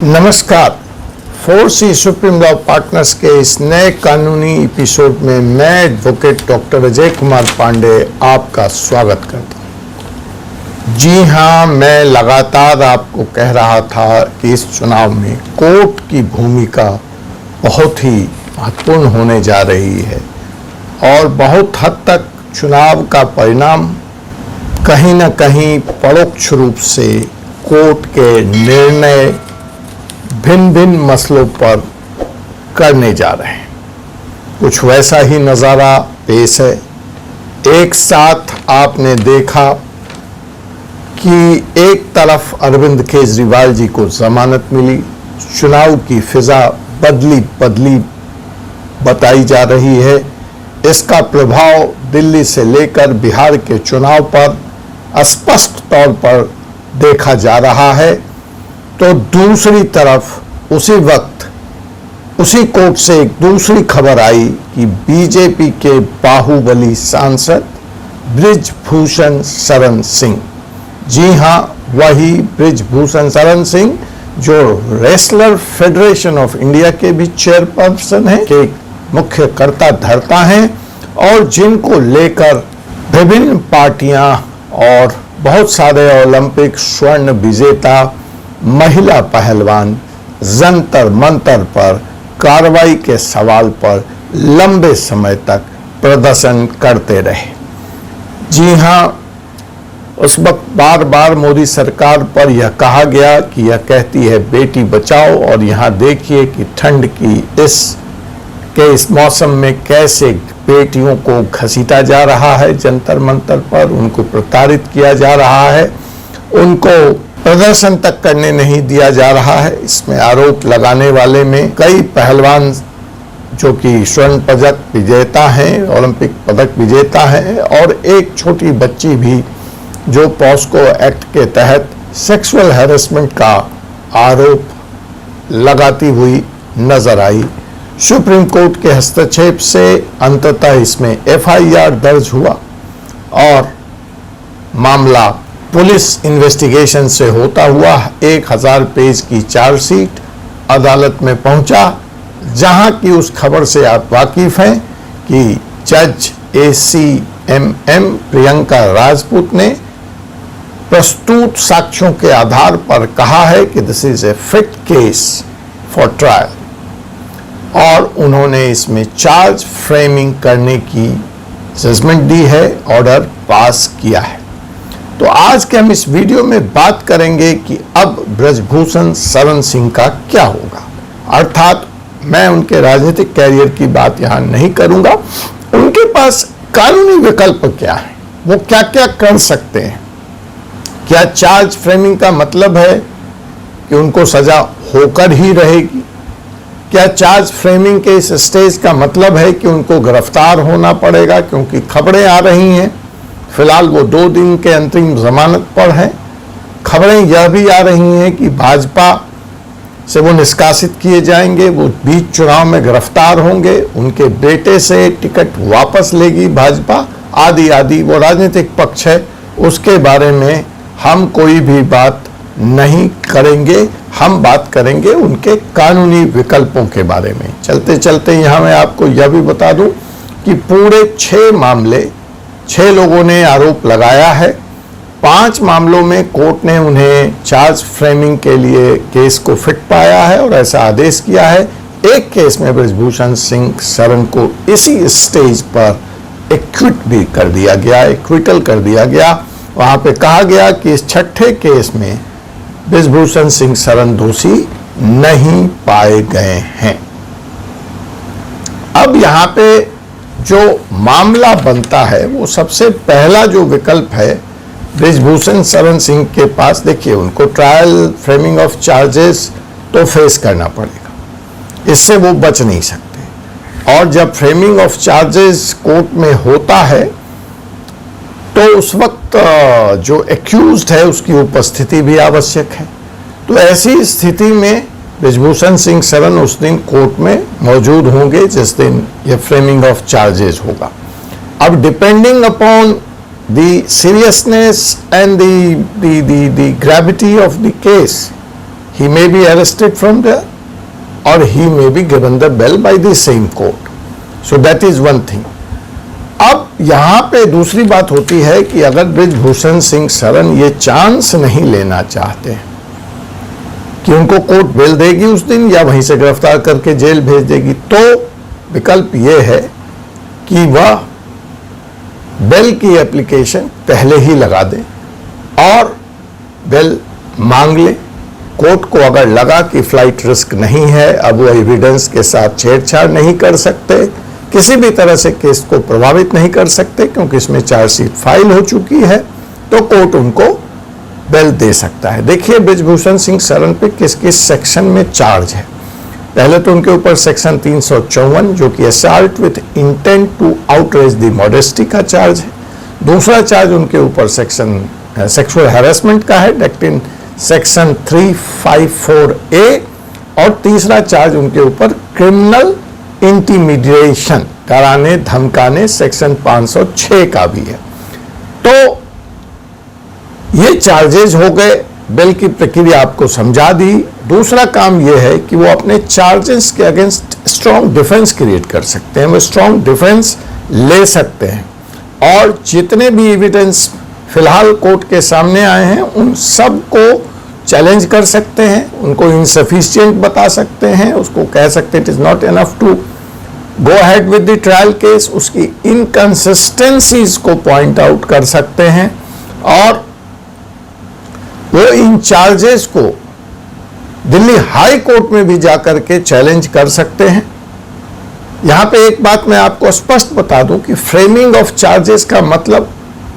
नमस्कार। 4C supreme law partners के इस नए कानूनी एपिसोड में मैं एडवोकेट डॉक्टर अजय कुमार पांडे आपका स्वागत करता हूं। जी हां, मैं लगातार आपको कह रहा था कि इस चुनाव में कोर्ट की भूमिका बहुत ही महत्वपूर्ण होने जा रही है और बहुत हद तक चुनाव का परिणाम कहीं न कहीं परोक्ष रूप से कोर्ट के निर्णय भिन्न भिन्न मसलों पर करने जा रहे हैं। कुछ वैसा ही नज़ारा पेश है। एक साथ आपने देखा कि एक तरफ अरविंद केजरीवाल जी को जमानत मिली, चुनाव की फिजा बदली बताई जा रही है। इसका प्रभाव दिल्ली से लेकर बिहार के चुनाव पर स्पष्ट तौर पर देखा जा रहा है। तो दूसरी तरफ उसी वक्त उसी कोर्ट से एक दूसरी खबर आई कि बीजेपी के बाहुबली सांसद बृजभूषण शरण सिंह, जी हां, वही बृजभूषण शरण सिंह जो रेसलर फेडरेशन ऑफ इंडिया के भी चेयरपर्सन हैं, के मुख्य कर्ता धर्ता हैं और जिनको लेकर विभिन्न पार्टियां और बहुत सारे ओलंपिक स्वर्ण विजेता महिला पहलवान जंतर मंतर पर कार्रवाई के सवाल पर लंबे समय तक प्रदर्शन करते रहे। जी हां, उस वक्त बार बार मोदी सरकार पर यह कहा गया कि यह कहती है बेटी बचाओ, और यहां देखिए कि ठंड की इस मौसम में कैसे बेटियों को घसीटा जा रहा है जंतर मंतर पर, उनको प्रताड़ित किया जा रहा है, उनको प्रदर्शन तक करने नहीं दिया जा रहा है। इसमें आरोप लगाने वाले में कई पहलवान जो कि स्वर्ण पदक विजेता हैं, ओलंपिक पदक विजेता हैं, और एक छोटी बच्ची भी जो पॉस्को एक्ट के तहत सेक्सुअल हैरेसमेंट का आरोप लगाती हुई नजर आई। सुप्रीम कोर्ट के हस्तक्षेप से अंततः इसमें FIR दर्ज हुआ और मामला पुलिस इन्वेस्टिगेशन से होता हुआ 1000 पेज की चार्जशीट अदालत में पहुंचा, जहां की उस खबर से आप वाकिफ हैं कि जज ACMM प्रियंका राजपूत ने प्रस्तुत साक्ष्यों के आधार पर कहा है कि this is a fit case for trial, और उन्होंने इसमें चार्ज फ्रेमिंग करने की जजमेंट दी है, ऑर्डर पास किया है। तो आज के हम इस वीडियो में बात करेंगे कि अब बृजभूषण शरण सिंह का क्या होगा। अर्थात मैं उनके राजनीतिक कैरियर की बात यहां नहीं करूंगा, उनके पास कानूनी विकल्प क्या है, वो क्या क्या कर सकते हैं। क्या चार्ज फ्रेमिंग का मतलब है कि उनको सजा होकर ही रहेगी? क्या चार्ज फ्रेमिंग के इस स्टेज का मतलब है कि उनको गिरफ्तार होना पड़ेगा? क्योंकि खबरें आ रही हैं, फिलहाल वो 2 दिन के अंतरिम जमानत पर हैं। खबरें यह भी आ रही हैं कि भाजपा से वो निष्कासित किए जाएंगे, वो बीच चुनाव में गिरफ्तार होंगे, उनके बेटे से टिकट वापस लेगी भाजपा, आदि आदि। वो राजनीतिक पक्ष है, उसके बारे में हम कोई भी बात नहीं करेंगे। हम बात करेंगे उनके कानूनी विकल्पों के बारे में। चलते चलते यहाँ मैं आपको यह भी बता दूं कि पूरे 6 लोगों ने आरोप लगाया है। 5 मामलों में कोर्ट ने उन्हें चार्ज फ्रेमिंग के लिए केस को फिट पाया है और ऐसा आदेश किया है। एक केस में बृजभूषण सिंह शरण को इसी स्टेज पर एक्विटल कर दिया गया। वहां पे कहा गया कि इस 6ठे केस में बृजभूषण सिंह शरण दोषी नहीं पाए गए हैं। अब यहाँ पे जो मामला बनता है, वो सबसे पहला जो विकल्प है बृजभूषण शरण सिंह के पास, देखिए उनको ट्रायल फ्रेमिंग ऑफ चार्जेस तो फेस करना पड़ेगा, इससे वो बच नहीं सकते। और जब फ्रेमिंग ऑफ चार्जेस कोर्ट में होता है तो उस वक्त जो एक्यूज्ड है उसकी उपस्थिति भी आवश्यक है। तो ऐसी स्थिति में बृजभूषण सिंह शरण उस दिन कोर्ट में मौजूद होंगे जिस दिन ये फ्रेमिंग ऑफ चार्जेस होगा। अब depending upon the seriousness and the gravity of the case, he may be arrested from there or he may be given the bail by the same court. So that is one thing. अब यहाँ पे दूसरी बात होती है कि अगर बृजभूषण सिंह शरण ये चांस नहीं लेना चाहते कि उनको कोर्ट बेल देगी उस दिन या वहीं से गिरफ्तार करके जेल भेज देगी, तो विकल्प ये है कि वह बेल की एप्लीकेशन पहले ही लगा दें और बेल मांग ले। कोर्ट को अगर लगा कि फ्लाइट रिस्क नहीं है, अब वो एविडेंस के साथ छेड़छाड़ नहीं कर सकते, किसी भी तरह से केस को प्रभावित नहीं कर सकते क्योंकि इसमें चार्जशीट फाइल हो चुकी है, तो कोर्ट उनको बेल दे सकता है। देखिए बृजभूषण सिंह शरण पे किस किस सेक्शन में चार्ज है। पहले तो उनके ऊपर सेक्शन 354 जो कि assault with intent to outrage the modesty का चार्ज है। दूसरा चार्ज उनके ऊपर सेक्शन सेक्सुअल हैरेसमेंट का है, डेक्ट इन सेक्शन 354A, और तीसरा चार्ज उनके ऊपर क्रिमिनल इंटीमिडेशन, डराने धमकाने, सेक्शन 506 का भी है। तो ये चार्जेस हो गए, बेल की प्रक्रिया आपको समझा दी। दूसरा काम यह है कि वो अपने चार्जेस के अगेंस्ट स्ट्रॉन्ग डिफेंस क्रिएट कर सकते हैं, वो स्ट्रॉन्ग डिफेंस ले सकते हैं और जितने भी एविडेंस फिलहाल कोर्ट के सामने आए हैं उन सब को चैलेंज कर सकते हैं, उनको इनसफिशिएंट बता सकते हैं, उसको कह सकते हैं it is not enough to go ahead with the trial case, उसकी इनकंसिस्टेंसीज को पॉइंट आउट कर सकते हैं और वो इन चार्जेस को दिल्ली हाई कोर्ट में भी जाकर के चैलेंज कर सकते हैं। यहां पे एक बात मैं आपको स्पष्ट बता दूं कि फ्रेमिंग ऑफ चार्जेस का मतलब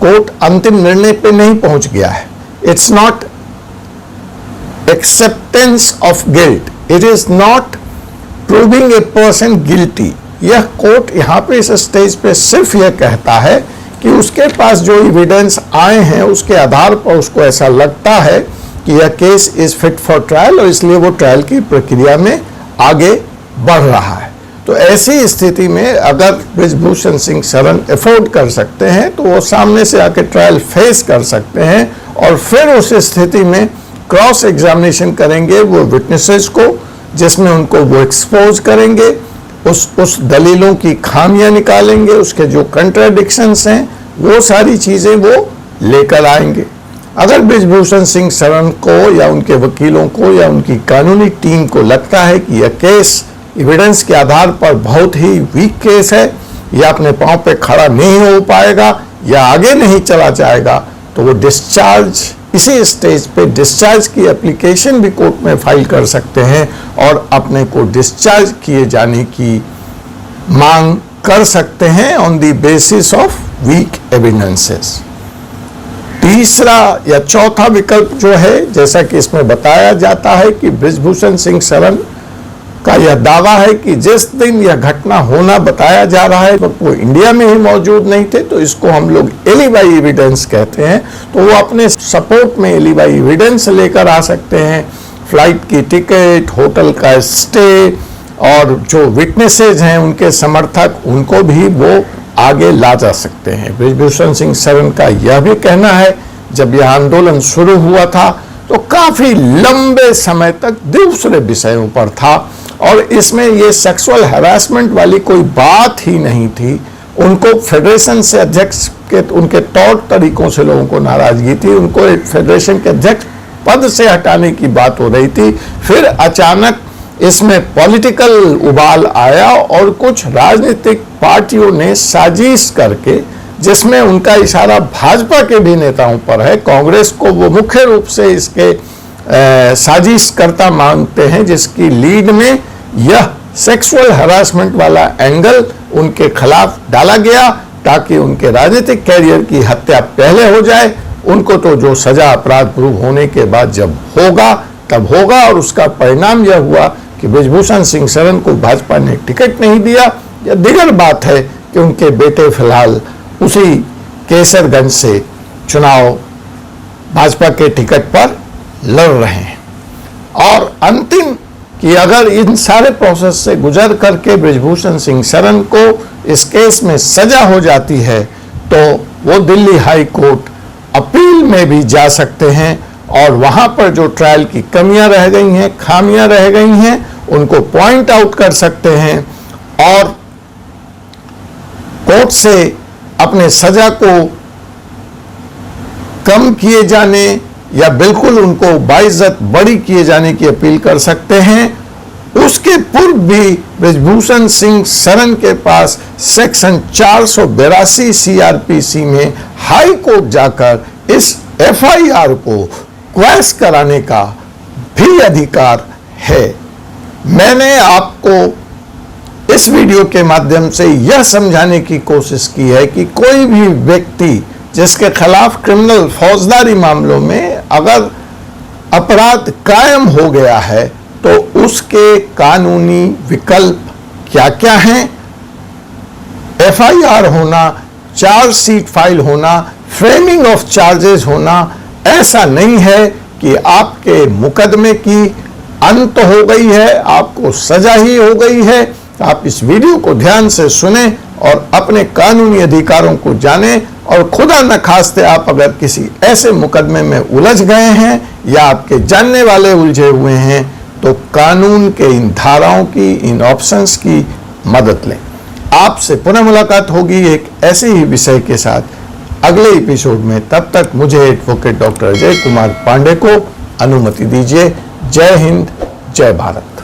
कोर्ट अंतिम निर्णय पे नहीं पहुंच गया है। It's not acceptance of guilt, it is not proving a person guilty. यह कोर्ट यहां पे इस स्टेज पे सिर्फ यह कहता है कि उसके पास जो एविडेंस आए हैं उसके आधार पर उसको ऐसा लगता है कि यह case is fit for trial और इसलिए वो ट्रायल की प्रक्रिया में आगे बढ़ रहा है। तो ऐसी स्थिति में अगर बृजभूषण सिंह शरण एफोर्ड कर सकते हैं तो वो सामने से आके ट्रायल फेस कर सकते हैं और फिर उस स्थिति में क्रॉस एग्जामिनेशन करेंगे वो विटनेसेस को, जिसमें उनको वो एक्सपोज करेंगे, उस दलीलों की खामियां निकालेंगे, उसके जो कंट्राडिक्शंस हैं वो सारी चीजें वो लेकर आएंगे। अगर बृजभूषण सिंह शरण को या उनके वकीलों को या उनकी कानूनी टीम को लगता है कि यह केस एविडेंस के आधार पर बहुत ही वीक केस है या अपने पांव पे खड़ा नहीं हो पाएगा या आगे नहीं चला जाएगा, तो वो डिस्चार्ज, इसी स्टेज पे डिस्चार्ज की एप्लीकेशन भी कोर्ट में फाइल कर सकते हैं और अपने को डिस्चार्ज किए जाने की मांग कर सकते हैं on the basis of weak evidences. तीसरा या चौथा विकल्प जो है, जैसा कि इसमें बताया जाता है कि बृजभूषण सिंह शरण का यह दावा है कि जिस दिन यह घटना होना बताया जा रहा है वो इंडिया में ही मौजूद नहीं थे, तो इसको हम लोग एलिबाई एविडेंस कहते हैं। तो वो अपने सपोर्ट में एलिबाई एविडेंस लेकर आ सकते हैं, फ्लाइट की टिकट, होटल का स्टे और जो विटनेसेज हैं उनके समर्थक, उनको भी वो आगे ला जा सकते हैं। बृजभूषण सिंह शरण का यह भी कहना है जब यह आंदोलन शुरू हुआ था तो काफी लंबे समय तक दूसरे विषयों पर था और इसमें ये सेक्सुअल हैरासमेंट वाली कोई बात ही नहीं थी। उनको फेडरेशन से अध्यक्ष के उनके तौर तरीकों से लोगों को नाराजगी थी, उनको फेडरेशन के अध्यक्ष पद से हटाने की बात हो रही थी। फिर अचानक इसमें पॉलिटिकल उबाल आया और कुछ राजनीतिक पार्टियों ने साजिश करके, जिसमें उनका इशारा भाजपा के भी नेताओं पर है, कांग्रेस को वो मुख्य रूप से इसके साजिशकर्ता मानते हैं, जिसकी लीड में यह सेक्सुअल हरासमेंट वाला एंगल उनके खिलाफ डाला गया ताकि उनके राजनीतिक कैरियर की हत्या पहले हो जाए। उनको तो जो सजा अपराध प्रूव होने के बाद जब होगा तब होगा, और उसका परिणाम यह हुआ कि बृजभूषण सिंह शरण को भाजपा ने टिकट नहीं दिया। यह दिगर बात है कि उनके बेटे फिलहाल उसी केसरगंज से चुनाव भाजपा के टिकट पर लड़ रहे हैं। और अंतिम कि अगर इन सारे प्रोसेस से गुजर करके बृजभूषण सिंह शरण को इस केस में सजा हो जाती है तो वो दिल्ली हाई कोर्ट अपील में भी जा सकते हैं और वहां पर जो ट्रायल की कमियां रह गई हैं, खामियां रह गई हैं, उनको पॉइंट आउट कर सकते हैं और कोर्ट से अपने सजा को कम किए जाने या बिल्कुल उनको बाइज्जत बरी किए जाने की अपील कर सकते हैं। उसके पूर्व भी ब्रिजभूषण सिंह सरन के पास सेक्शन 482 सीआरपीसी में हाई कोर्ट जाकर इस एफआईआर को क्वैश कराने का भी अधिकार है। मैंने आपको इस वीडियो के माध्यम से यह समझाने की कोशिश की है कि कोई भी व्यक्ति जिसके खिलाफ क्रिमिनल फौजदारी मामलों में अगर अपराध कायम हो गया है तो उसके कानूनी विकल्प क्या क्या हैं। एफआईआर होना, चार्जशीट फाइल होना, फ्रेमिंग ऑफ चार्जेस होना ऐसा नहीं है कि आपके मुकदमे की अंत हो गई है, आपको सजा ही हो गई है। आप इस वीडियो को ध्यान से सुने और अपने कानूनी अधिकारों को जानें और खुदा न खास्ते आप अगर किसी ऐसे मुकदमे में उलझ गए हैं या आपके जानने वाले उलझे हुए हैं तो कानून के इन धाराओं की, इन ऑप्शंस की मदद लें। आपसे पुनः मुलाकात होगी एक ऐसे ही विषय के साथ अगले एपिसोड में। तब तक मुझे एडवोकेट डॉक्टर अजय कुमार पांडे को अनुमति दीजिए। जय हिंद, जय भारत।